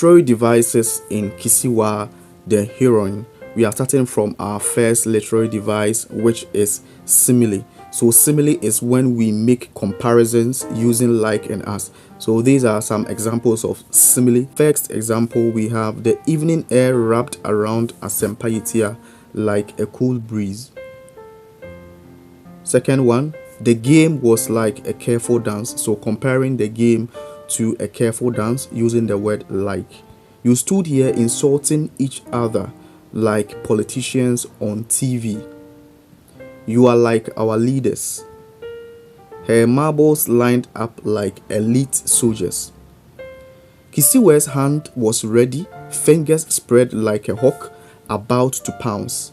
Literary devices in Kissiwaa the Heroine. We are starting from our first literary device, which is simile. So simile is when we make comparisons using like and as. So these are some examples of simile. First example, we have the evening air wrapped around Asempayitia like a cool breeze. Second one, the game was like a careful dance. So comparing the game to a careful dance using the word like. You stood here insulting each other like politicians on TV. You are like our leaders. Her marbles lined up like elite soldiers. Kissiwaa's hand was ready, fingers spread like a hawk about to pounce.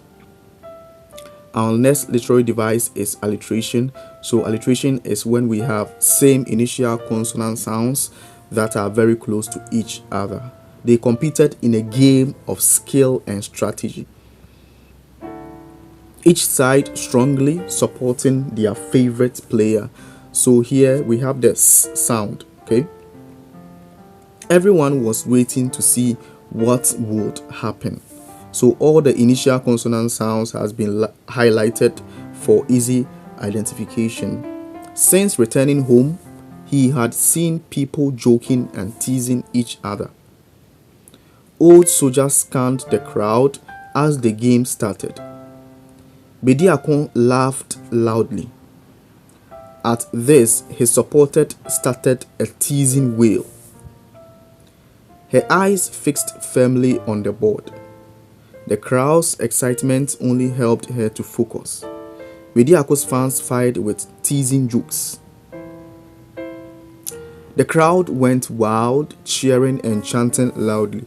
Our next literary device is alliteration. So alliteration is when we have same initial consonant sounds that are very close to each other. They competed in a game of skill and strategy, each side strongly supporting their favorite player. So here we have the S sound, okay? Everyone was waiting to see what would happen. So all the initial consonant sounds has been highlighted for easy identification. Since returning home, he had seen people joking and teasing each other. Old soldiers scanned the crowd as the game started. Bediakon laughed loudly. At this, his supporters started a teasing wail. Her eyes fixed firmly on the board. The crowd's excitement only helped her to focus. Bediako's fans fired with teasing jokes. The crowd went wild, cheering and chanting loudly.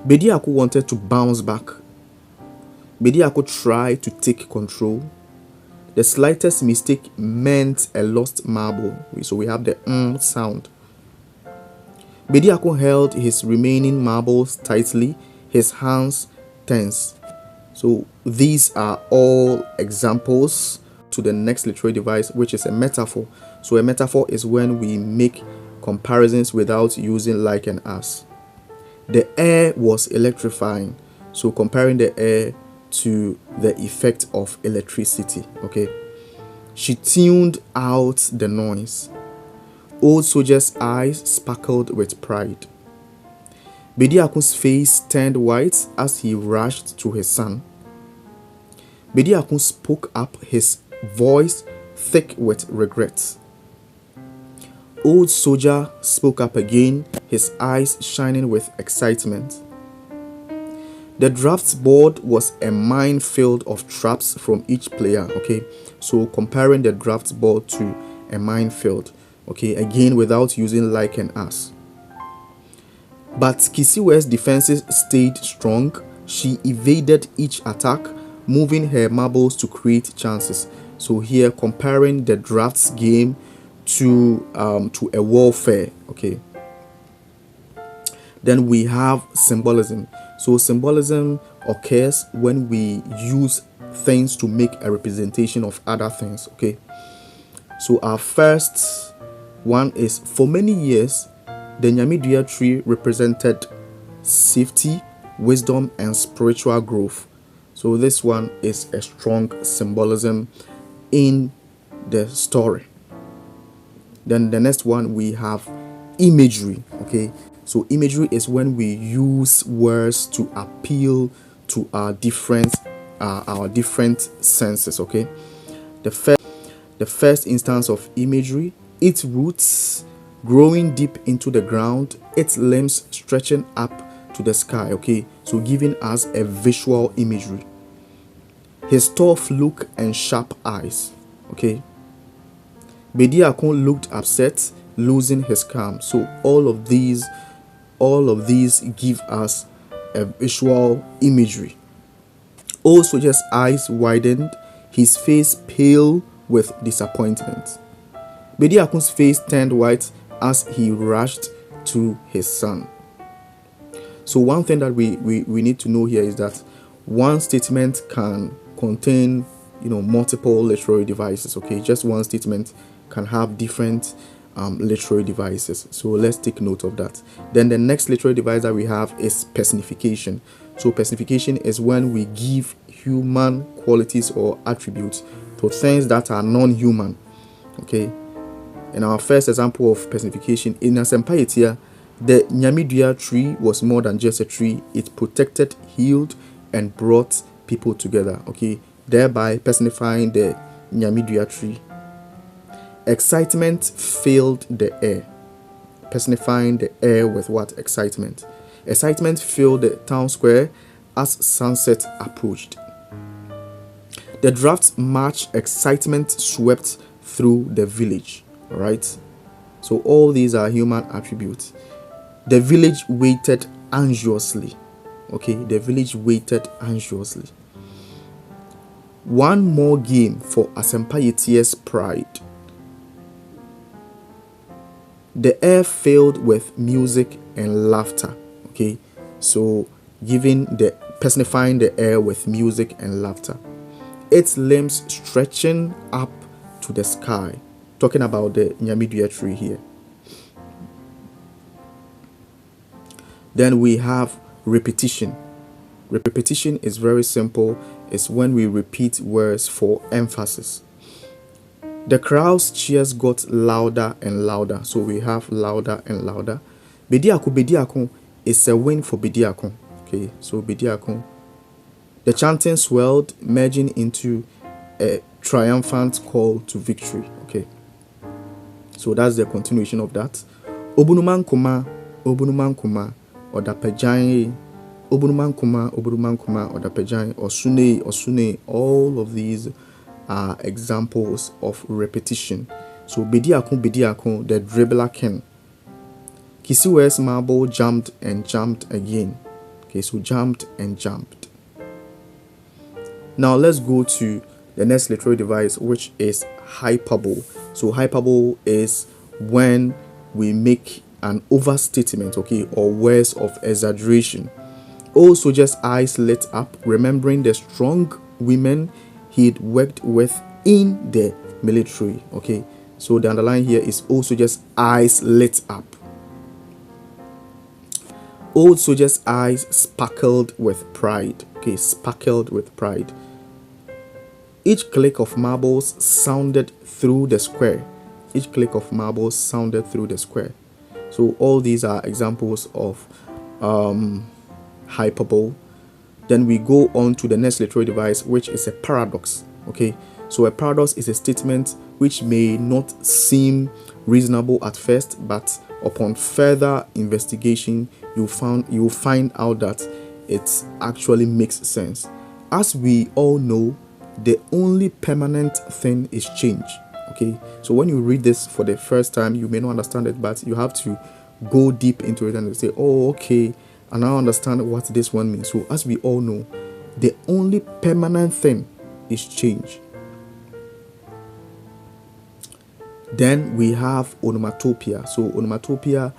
Bediako wanted to bounce back. Bediako tried to take control. The slightest mistake meant a lost marble. So we have the sound. Bediako held his remaining marbles tightly, his hands tense. So these are all examples to the next literary device, which is a metaphor. So a metaphor is when we make comparisons without using like and as. The air was electrifying. So comparing the air to the effect of electricity, okay? She tuned out the noise. Old soldier's eyes sparkled with pride. Bediako's face turned white as he rushed to his son. Bediako spoke up, his voice thick with regret. Old soldier spoke up again, his eyes shining with excitement. The drafts board was a minefield of traps from each player, okay? So comparing the drafts board to a minefield, okay, again without using like and as. But Kissiwaa's defenses stayed strong. She evaded each attack, moving her marbles to create chances. So here comparing the drafts game to a warfare, okay? Then we have symbolism. So symbolism occurs when we use things to make a representation of other things, okay? So our first one is, for many years, the Nyamidua tree represented safety, wisdom, and spiritual growth. So this one is a strong symbolism in the story. Then the next one we have imagery, okay? So imagery is when we use words to appeal to our different senses, okay? The first instance of imagery, its roots growing deep into the ground, its limbs stretching up to the sky, okay? So giving us a visual imagery. His tough look and sharp eyes, okay? Bediako looked upset, losing his calm. So all of these give us a visual imagery. Old soldier's eyes widened, his face pale with disappointment. Bediako's face turned white as he rushed to his son. So one thing that we need to know here is that one statement can contain multiple literary devices, okay? Just one statement can have different literary devices. So let's take note of that. Then the next literary device that we have is personification. So personification is when we give human qualities or attributes to things that are non-human. Okay. In our first example of personification, in Asempa, the Nyamidua tree was more than just a tree. It protected, healed, and brought people together. Okay, thereby personifying the Nyamidua tree. Excitement filled the air, personifying the air with what? Excitement. Excitement filled the town square as sunset approached. The draft march excitement swept through the village. All right. So all these are human attributes. The village waited anxiously. Okay, the village waited anxiously. One more game for Asempayetia's pride. The air filled with music and laughter. Okay, so personifying the air with music and laughter. Its limbs stretching up to the sky. Talking about the Nyamidua tree here. Then we have repetition. Repetition is very simple. It's when we repeat words for emphasis. The crowd's cheers got louder and louder. So we have louder and louder. Bediako is a win for Bediako. Okay, so Bediako. The chanting swelled, merging into a triumphant call to victory. Okay. So that's the continuation of that. Obunuman kuma, Odapejan, Obunuman kuma, Odapejan, Osune. All of these are examples of repetition. So Bediako, the dribbler king. Kissiwaa's marble jumped and jumped again. Okay, so jumped and jumped. Now let's go to the next literary device, which is hyperbole. So hyperbole is when we make an overstatement, okay, or words of exaggeration. Also, just eyes lit up, remembering the strong women he'd worked with in the military. Okay, so the underline here is also just eyes lit up. Old soldiers' eyes sparkled with pride. Okay, sparkled with pride. Each click of marbles sounded through the square. Each click of marbles sounded through the square. So all these are examples of hyperbole. Then we go on to the next literary device, which is a paradox. Okay, so a paradox is a statement which may not seem reasonable at first, but upon further investigation, you will find out that it actually makes sense. As we all know, the only permanent thing is change. Okay, so when you read this for the first time, you may not understand it, but you have to go deep into it and say, oh, okay, I now understand what this one means. So as we all know, the only permanent thing is change. Then we have onomatopoeia. So onomatopoeia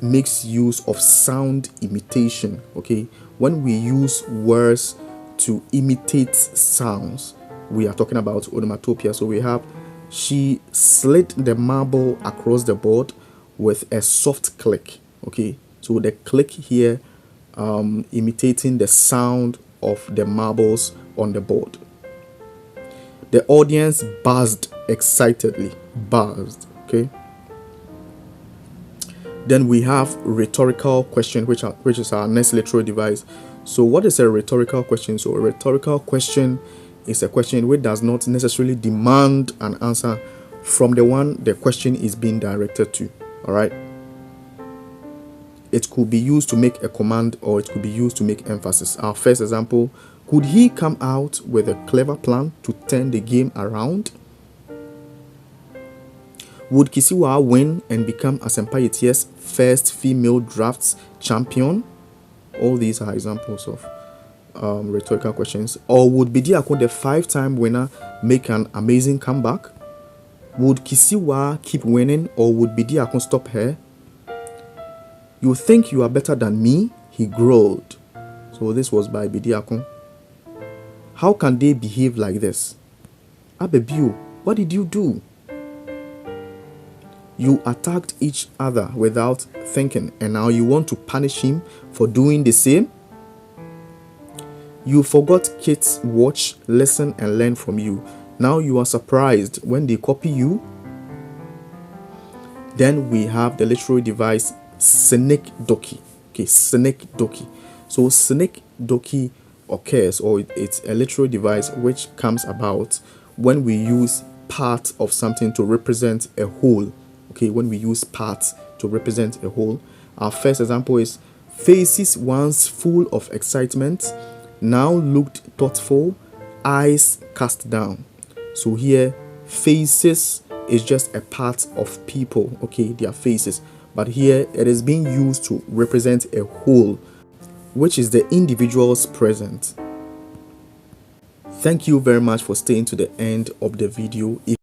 makes use of sound imitation. Okay, when we use words to imitate sounds, we are talking about onomatopoeia. So we have, she slid the marble across the board with a soft click. Okay, so the click here imitating the sound of the marbles on the board. The audience buzzed excitedly. Buzzed. Okay. Then we have rhetorical question, which is our next literary device. So what is a rhetorical question? So a rhetorical question is a question which does not necessarily demand an answer from the one the question is being directed to. All right. It could be used to make a command, or it could be used to make emphasis. Our first example: could he come out with a clever plan to turn the game around? Would Kissiwaa win and become Asempayetia's first female drafts champion? All these are examples of rhetorical questions. Or would Bediako, the 5-time winner, make an amazing comeback? Would Kissiwaa keep winning, or would Bediako stop her? You think you are better than me? He growled. So this was by Bediako. How can they behave like this? Abebio, what did you do? You attacked each other without thinking, and now you want to punish him for doing the same. You forgot kids watch, listen, and learn from you. Now you are surprised when they copy you. Then we have the literary device Synecdoche. Okay, Synecdoche. So Synecdoche occurs, or it's a literary device which comes about when we use part of something to represent a whole. Okay, when we use parts to represent a whole. Our first example is faces once full of excitement now looked thoughtful, eyes cast down. So here, faces is just a part of people, okay, their faces. But here it is being used to represent a whole, which is the individuals present. Thank you very much for staying to the end of the video.